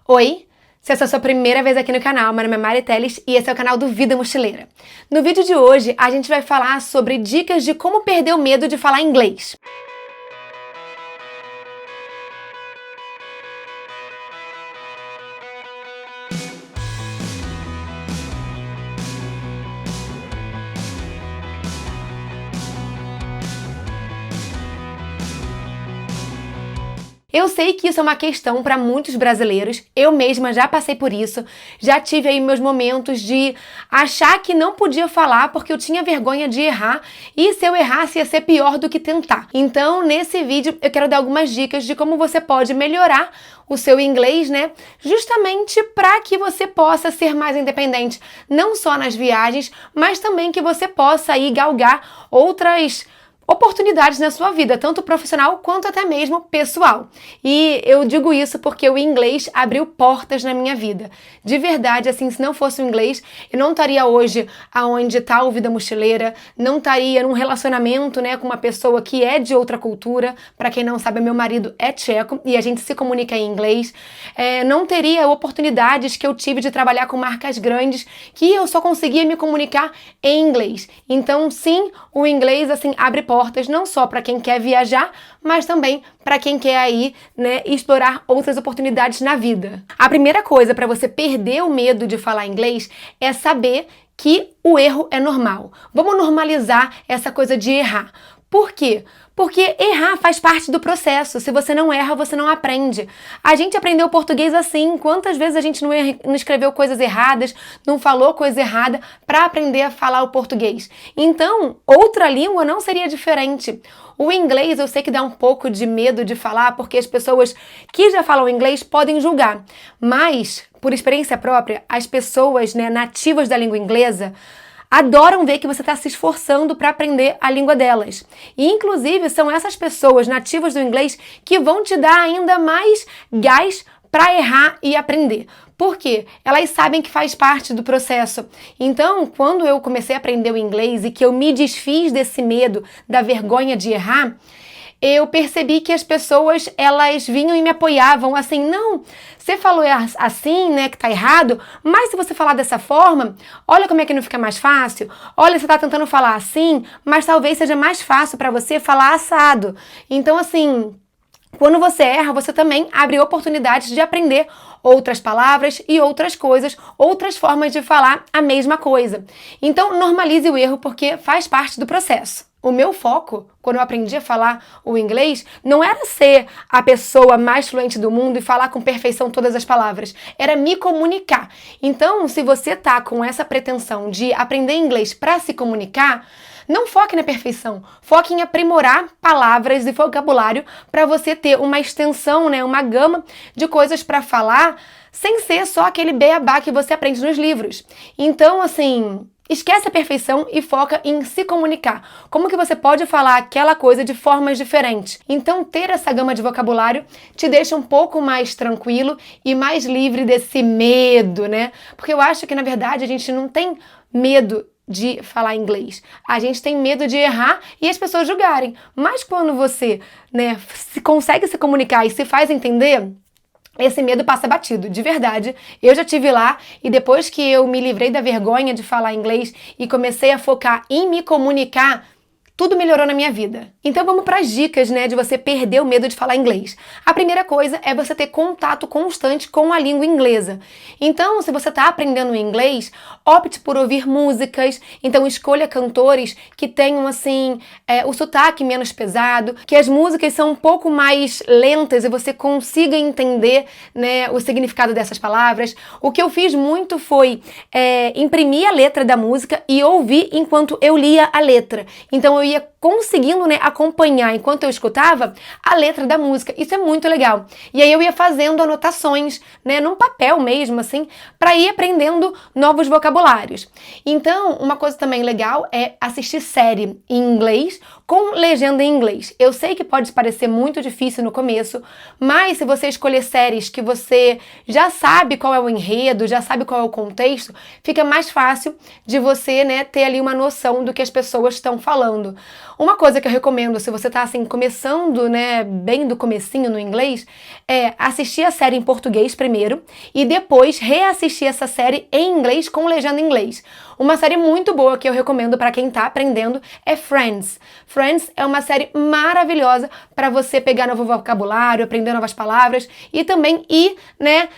Oi, se essa é a sua primeira vez aqui no canal, meu nome é Mari Teles e esse é o canal do Vida Mochileira. No vídeo de hoje, a gente vai falar sobre dicas de como perder o medo de falar inglês. Eu sei que isso é uma questão para muitos brasileiros, eu mesma já passei por isso, já tive aí meus momentos de achar que não podia falar porque eu tinha vergonha de errar e se eu errasse ia ser pior do que tentar. Então, nesse vídeo eu quero dar algumas dicas de como você pode melhorar o seu inglês, né? Justamente para que você possa ser mais independente, não só nas viagens, mas também que você possa aí galgar outras oportunidades na sua vida, tanto profissional quanto até mesmo pessoal. E eu digo isso porque o inglês abriu portas na minha vida. De verdade, assim, se não fosse o inglês, eu não estaria hoje aonde está o Vida Mochileira, não estaria num relacionamento, né, com uma pessoa que é de outra cultura. Para quem não sabe, meu marido é tcheco e a gente se comunica em inglês. Não teria oportunidades que eu tive de trabalhar com marcas grandes que eu só conseguia me comunicar em inglês. Então, sim, o inglês, assim, abre portas não só para quem quer viajar, mas também para quem quer aí, né, explorar outras oportunidades na vida. A primeira coisa para você perder o medo de falar inglês é saber que o erro é normal. Vamos normalizar essa coisa de errar. Por quê? Porque errar faz parte do processo. Se você não erra, você não aprende. A gente aprendeu português assim. Quantas vezes a gente não escreveu coisas erradas, não falou coisa errada para aprender a falar o português? Então, outra língua não seria diferente. O inglês eu sei que dá um pouco de medo de falar, porque as pessoas que já falam inglês podem julgar. Mas, por experiência própria, as pessoas, né, nativas da língua inglesa adoram ver que você está se esforçando para aprender a língua delas. E, inclusive, são essas pessoas nativas do inglês que vão te dar ainda mais gás para errar e aprender. Por quê? Elas sabem que faz parte do processo. Então, quando eu comecei a aprender o inglês e que eu me desfiz desse medo, da vergonha de errar, eu percebi que as pessoas, elas vinham e me apoiavam, assim, não, você falou assim, né, que tá errado, mas se você falar dessa forma, olha como é que não fica mais fácil, olha, você tá tentando falar assim, mas talvez seja mais fácil para você falar assado. Então, assim, quando você erra, você também abre oportunidades de aprender outras palavras e outras coisas, outras formas de falar a mesma coisa. Então, normalize o erro porque faz parte do processo. O meu foco, quando eu aprendi a falar o inglês, não era ser a pessoa mais fluente do mundo e falar com perfeição todas as palavras. Era me comunicar. Então, se você tá com essa pretensão de aprender inglês para se comunicar, não foque na perfeição, foque em aprimorar palavras e vocabulário para você ter uma extensão, né, uma gama de coisas para falar, sem ser só aquele beabá que você aprende nos livros. Então, assim, esquece a perfeição e foca em se comunicar. Como que você pode falar aquela coisa de formas diferentes? Então, ter essa gama de vocabulário te deixa um pouco mais tranquilo e mais livre desse medo, né? Porque eu acho que, na verdade, a gente não tem medo de falar inglês. A gente tem medo de errar e as pessoas julgarem. Mas quando você, né, consegue se comunicar e se faz entender, esse medo passa batido, de verdade. Eu já tive lá e depois que eu me livrei da vergonha de falar inglês e comecei a focar em me comunicar, tudo melhorou na minha vida. Então vamos para as dicas, né, de você perder o medo de falar inglês. A primeira coisa é você ter contato constante com a língua inglesa. Então, se você está aprendendo inglês, opte por ouvir músicas. Então, escolha cantores que tenham, assim, o sotaque menos pesado, que as músicas são um pouco mais lentas e você consiga entender, né, o significado dessas palavras. O que eu fiz muito foi imprimir a letra da música e ouvir enquanto eu lia a letra. Então, eu ia conseguindo, né, acompanhar enquanto eu escutava a letra da música. Isso é muito legal. E aí eu ia fazendo anotações, né, num papel mesmo, assim, para ir aprendendo novos vocabulários. Então, uma coisa também legal é assistir série em inglês com legenda em inglês. Eu sei que pode parecer muito difícil no começo, mas se você escolher séries que você já sabe qual é o enredo, já sabe qual é o contexto, fica mais fácil de você, né, ter ali uma noção do que as pessoas estão falando. aprendendo. Uma coisa que eu recomendo, se você tá assim, começando, né, bem do comecinho no inglês, é assistir a série em português primeiro e depois reassistir essa série em inglês com legenda em inglês. Uma série muito boa que eu recomendo para quem tá aprendendo é Friends. Friends é uma série maravilhosa para você pegar novo vocabulário, aprender novas palavras e também ir, né,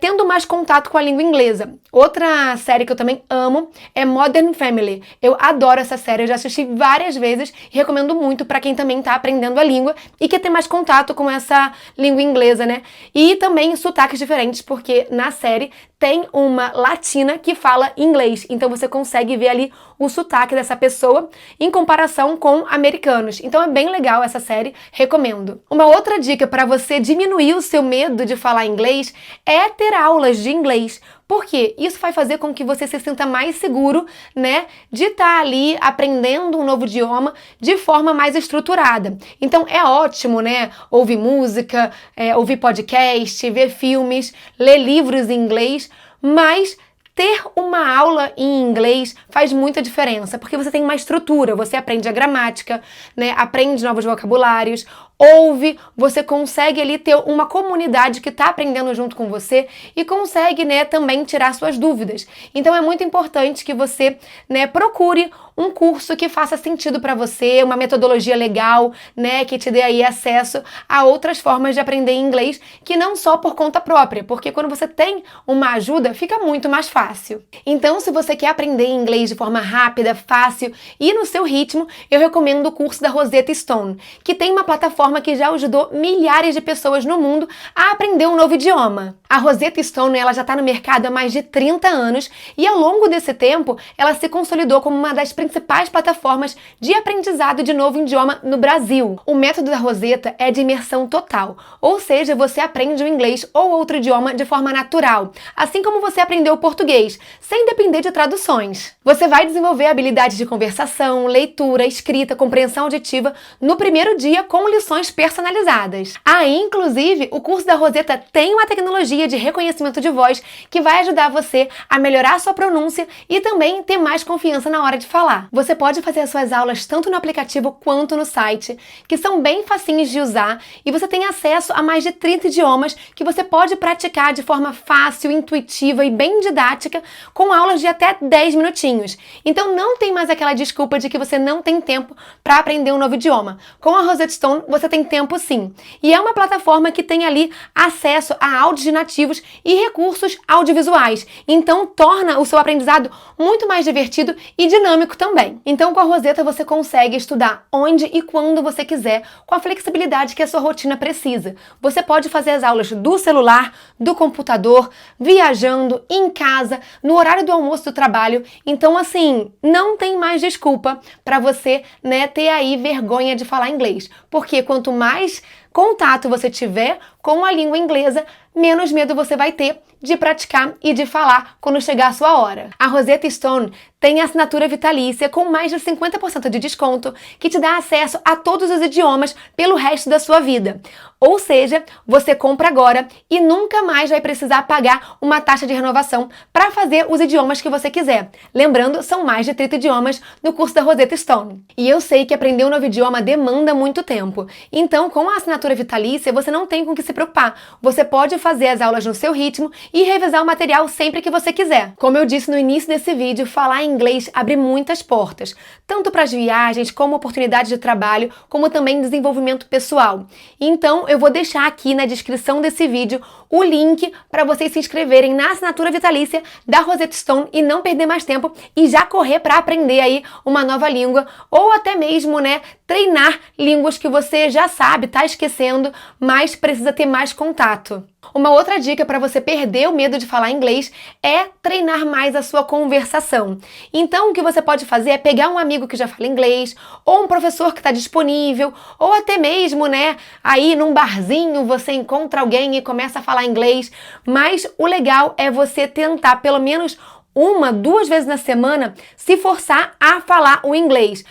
tendo mais contato com a língua inglesa. Outra série que eu também amo é Modern Family. Eu adoro essa série, eu já assisti várias vezes e recomendo muito para quem também tá aprendendo a língua e quer ter mais contato com essa língua inglesa, né? E também sotaques diferentes, porque na série tem uma latina que fala inglês, então você consegue ver ali o sotaque dessa pessoa em comparação com americanos. Então é bem legal essa série, recomendo. Uma outra dica para você diminuir o seu medo de falar inglês é ter aulas de inglês. Por quê? Isso vai fazer com que você se sinta mais seguro, né, de estar ali aprendendo um novo idioma de forma mais estruturada. Então é ótimo, né, ouvir música, ouvir podcast, ver filmes, ler livros em inglês, mas ter uma aula em inglês faz muita diferença, porque você tem uma estrutura, você aprende a gramática, né, aprende novos vocabulários, ouve, você consegue ali ter uma comunidade que está aprendendo junto com você e consegue, né, também tirar suas dúvidas. Então é muito importante que você, né, procure um curso que faça sentido para você, uma metodologia legal, né, que te dê aí acesso a outras formas de aprender inglês, que não só por conta própria, porque quando você tem uma ajuda, fica muito mais fácil. Então, se você quer aprender inglês de forma rápida, fácil e no seu ritmo, eu recomendo o curso da Rosetta Stone, que tem uma plataforma que já ajudou milhares de pessoas no mundo a aprender um novo idioma. A Rosetta Stone, ela já está no mercado há mais de 30 anos e ao longo desse tempo, ela se consolidou como uma das principais plataformas de aprendizado de novo idioma no Brasil. O método da Rosetta é de imersão total, ou seja, você aprende o inglês ou outro idioma de forma natural, assim como você aprendeu o português, sem depender de traduções. Você vai desenvolver habilidades de conversação, leitura, escrita, compreensão auditiva no primeiro dia com lições personalizadas. Inclusive, o curso da Rosetta tem uma tecnologia de reconhecimento de voz que vai ajudar você a melhorar a sua pronúncia e também ter mais confiança na hora de falar. Você pode fazer as suas aulas tanto no aplicativo quanto no site, que são bem facinhos de usar, e você tem acesso a mais de 30 idiomas que você pode praticar de forma fácil, intuitiva e bem didática, com aulas de até 10 minutinhos. Então não tem mais aquela desculpa de que você não tem tempo para aprender um novo idioma. Com a Rosetta Stone, você tem tempo sim. E é uma plataforma que tem ali acesso a áudios de nativos e recursos audiovisuais. Então torna o seu aprendizado muito mais divertido e dinâmico também. Então com a Rosetta você consegue estudar onde e quando você quiser, com a flexibilidade que a sua rotina precisa. Você pode fazer as aulas do celular, do computador, viajando, em casa, no horário do almoço do trabalho. Então assim, não tem mais desculpa para você, né, ter aí vergonha de falar inglês. Porque quanto mais contato você tiver com a língua inglesa, menos medo você vai ter de praticar e de falar quando chegar a sua hora. A Rosetta Stone tem assinatura vitalícia com mais de 50% de desconto, que te dá acesso a todos os idiomas pelo resto da sua vida. Ou seja, você compra agora e nunca mais vai precisar pagar uma taxa de renovação para fazer os idiomas que você quiser. Lembrando, são mais de 30 idiomas no curso da Rosetta Stone. E eu sei que aprender um novo idioma demanda muito tempo. Então, com a assinatura vitalícia, você não tem com que se preocupar. Você pode fazer as aulas no seu ritmo e revisar o material sempre que você quiser. Como eu disse no início desse vídeo, falar inglês abre muitas portas, tanto para as viagens, como oportunidades de trabalho, como também desenvolvimento pessoal. Então, eu vou deixar aqui na descrição desse vídeo o link para vocês se inscreverem na assinatura vitalícia da Rosetta Stone e não perder mais tempo e já correr para aprender aí uma nova língua ou até mesmo, né, treinar línguas que você já sabe, tá esquecendo, mas precisa ter mais contato. Uma outra dica para você perder o medo de falar inglês é treinar mais a sua conversação. Então, o que você pode fazer é pegar um amigo que já fala inglês, ou um professor que está disponível, ou até mesmo, né, aí num barzinho você encontra alguém e começa a falar inglês. Mas o legal é você tentar pelo menos 1, 2 vezes na semana se forçar a falar o inglês.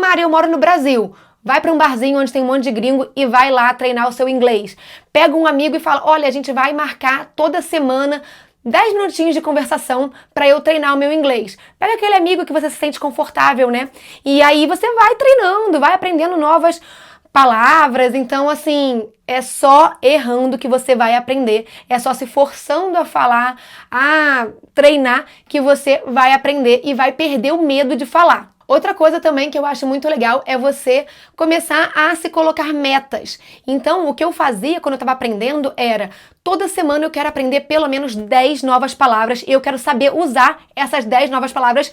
Mari, eu moro no Brasil. Vai para um barzinho onde tem um monte de gringo e vai lá treinar o seu inglês. Pega um amigo e fala, olha, a gente vai marcar toda semana 10 minutinhos de conversação para eu treinar o meu inglês. Pega aquele amigo que você se sente confortável, né? E aí você vai treinando, vai aprendendo novas palavras. Então, assim, é só errando que você vai aprender. É só se forçando a falar, a treinar, que você vai aprender e vai perder o medo de falar. Outra coisa também que eu acho muito legal é você começar a se colocar metas. Então, o que eu fazia quando eu estava aprendendo era, toda semana eu quero aprender pelo menos 10 novas palavras e eu quero saber usar essas 10 novas palavras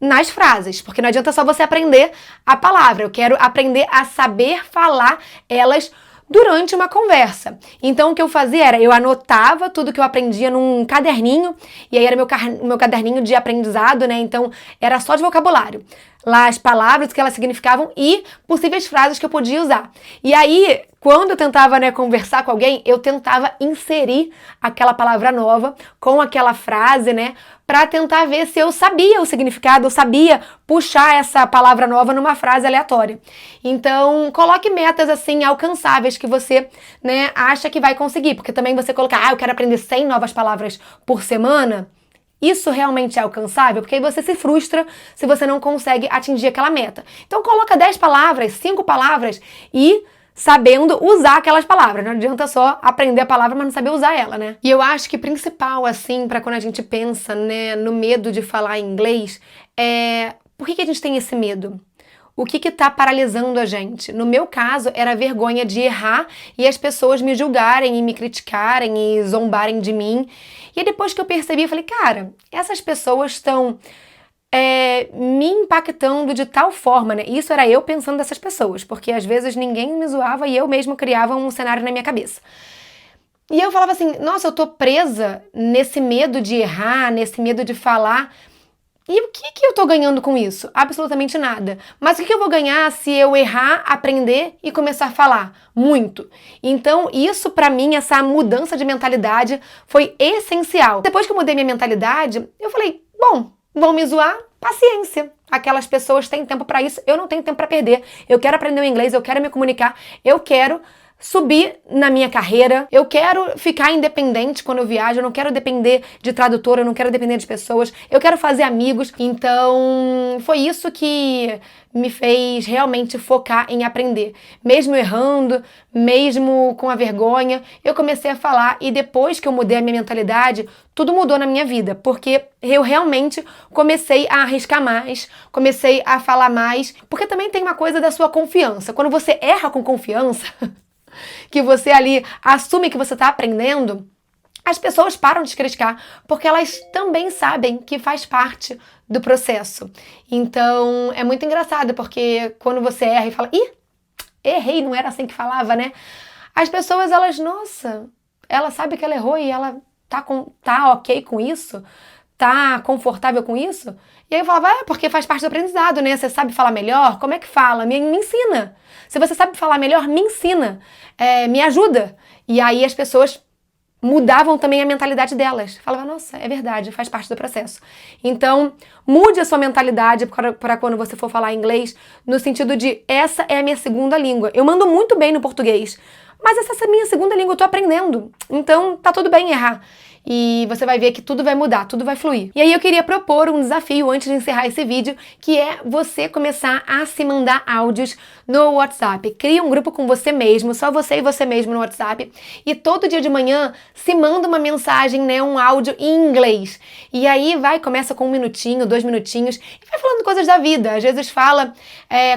nas frases, porque não adianta só você aprender a palavra, eu quero aprender a saber falar elas durante uma conversa. Então, o que eu fazia era, eu anotava tudo que eu aprendia num caderninho, e aí era meu caderninho de aprendizado, né? Então, era só de vocabulário. Lá as palavras, o que elas significavam e possíveis frases que eu podia usar. E aí, quando eu tentava, né, conversar com alguém, eu tentava inserir aquela palavra nova com aquela frase, né, para tentar ver se eu sabia o significado, eu sabia puxar essa palavra nova numa frase aleatória. Então, coloque metas assim alcançáveis que você, né, acha que vai conseguir, porque também você colocar, eu quero aprender 100 novas palavras por semana, isso realmente é alcançável? Porque aí você se frustra se você não consegue atingir aquela meta. Então coloca 10 palavras, 5 palavras e sabendo usar aquelas palavras. Não adianta só aprender a palavra, mas não saber usar ela, né? E eu acho que principal, assim, para quando a gente pensa, né, no medo de falar inglês, é por que a gente tem esse medo? O que tá paralisando a gente? No meu caso, era a vergonha de errar e as pessoas me julgarem e me criticarem e zombarem de mim. E depois que eu percebi, eu falei, cara, essas pessoas estão me impactando de tal forma, né? Isso era eu pensando dessas pessoas, porque às vezes ninguém me zoava e eu mesma criava um cenário na minha cabeça. E eu falava assim, nossa, eu tô presa nesse medo de errar, nesse medo de falar. E o que eu tô ganhando com isso? Absolutamente nada. Mas o que eu vou ganhar se eu errar, aprender e começar a falar? Muito. Então, isso pra mim, essa mudança de mentalidade foi essencial. Depois que eu mudei minha mentalidade, eu falei, bom, vão me zoar? Paciência. Aquelas pessoas têm tempo pra isso, eu não tenho tempo pra perder. Eu quero aprender o inglês, eu quero me comunicar, eu quero subir na minha carreira, eu quero ficar independente quando eu viajo, eu não quero depender de tradutor, eu não quero depender de pessoas, eu quero fazer amigos. Então, foi isso que me fez realmente focar em aprender. Mesmo errando, mesmo com a vergonha, eu comecei a falar e depois que eu mudei a minha mentalidade, tudo mudou na minha vida, porque eu realmente comecei a arriscar mais, comecei a falar mais, porque também tem uma coisa da sua confiança. Quando você erra com confiança, que você ali assume que você está aprendendo, as pessoas param de te criticar, porque elas também sabem que faz parte do processo. Então, é muito engraçado, porque quando você erra e fala, ih, errei, não era assim que falava, né? As pessoas, elas, nossa, ela sabe que ela errou e ela tá ok com isso? Tá confortável com isso? E aí eu falava, porque faz parte do aprendizado, né? Você sabe falar melhor? Como é que fala? Me ensina. Se você sabe falar melhor, me ensina. Me ajuda. E aí as pessoas mudavam também a mentalidade delas. Falava, nossa, é verdade, faz parte do processo. Então, mude a sua mentalidade para quando você for falar inglês, no sentido de, essa é a minha segunda língua. Eu mando muito bem no português, mas essa é a minha segunda língua, eu tô aprendendo. Então, tá tudo bem errar. E você vai ver que tudo vai mudar, tudo vai fluir. E aí eu queria propor um desafio antes de encerrar esse vídeo, que é você começar a se mandar áudios no WhatsApp. Cria um grupo com você mesmo, só você e você mesmo no WhatsApp, e todo dia de manhã se manda uma mensagem, né, um áudio em inglês. E aí começa com 1 minutinho, 2 minutinhos, e vai falando coisas da vida. Às vezes fala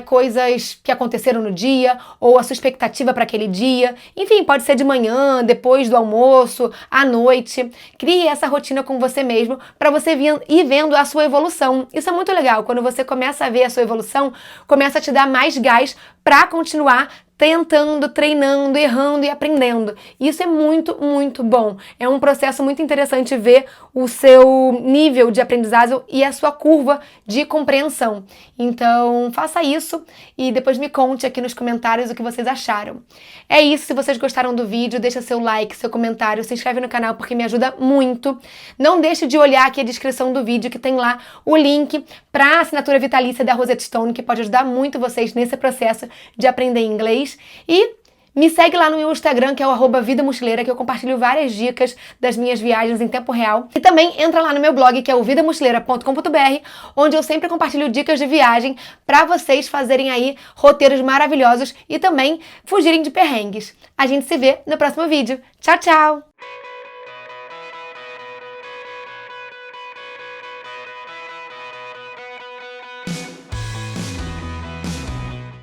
coisas que aconteceram no dia, ou a sua expectativa para aquele dia. Enfim, pode ser de manhã, depois do almoço, à noite. Crie essa rotina com você mesmo para você ir vendo a sua evolução. Isso é muito legal. Quando você começa a ver a sua evolução, começa a te dar mais gás para continuar tentando, treinando, errando e aprendendo. Isso é muito, muito bom. É um processo muito interessante ver o seu nível de aprendizado e a sua curva de compreensão. Então, faça isso e depois me conte aqui nos comentários o que vocês acharam. É isso. Se vocês gostaram do vídeo, deixa seu like, seu comentário, se inscreve no canal porque me ajuda muito. Não deixe de olhar aqui a descrição do vídeo que tem lá o link para a assinatura vitalícia da Rosetta Stone, que pode ajudar muito vocês nesse processo de aprender inglês. E Me segue lá no meu Instagram, que é o @Vida Mochileira, que eu compartilho várias dicas das minhas viagens em tempo real. E também entra lá no meu blog, que é o vidamochileira.com.br, onde eu sempre compartilho dicas de viagem para vocês fazerem aí roteiros maravilhosos e também fugirem de perrengues. A gente se vê no próximo vídeo. Tchau, tchau!